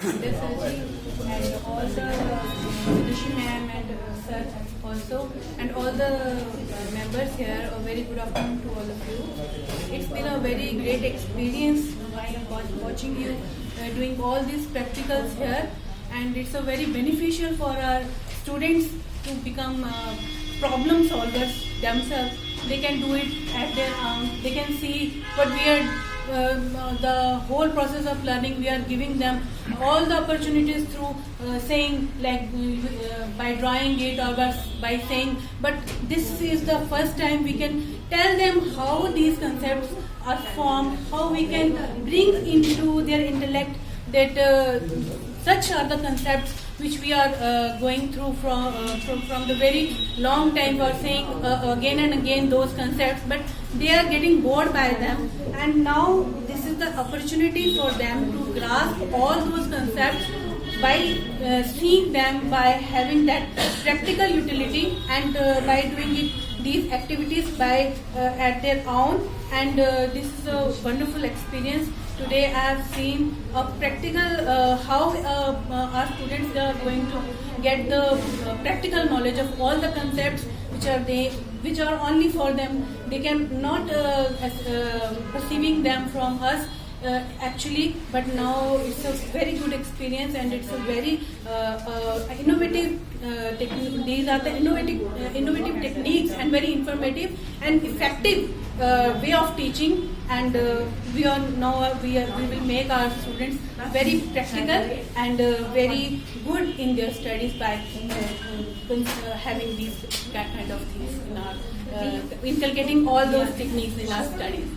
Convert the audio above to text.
Yes, Sarji, and all the Rishi ma'am and sir also, and all the members here. A very good afternoon to all of you. It's been a very great experience while watching you doing all these practicals here, and it's a very beneficial for our students to become problem solvers themselves. They can do it at their own. They can see what we are. The whole process of learning, we are giving them all the opportunities through saying, like by drawing it or by saying, but this is the first time we can tell them how these concepts are formed, how we can bring into their intellect that such are the concepts which we are going through from the very long time. We are saying again and again those concepts, but they are getting bored by them, and now this is the opportunity for them to grasp all those concepts by seeing them, by having that practical utility, and by doing these activities by at their own. And this is a wonderful experience. Today I have seen a practical how our students are going to get the practical knowledge of all the concepts which are only for them. They can not perceiving them from us actually, but now it's a very good experience, and it's a very innovative technique. These are the innovative techniques and very informative and effective way of teaching, and we will make our students very practical and very good in their studies by having these kind of things in our inculcating all those techniques in our studies.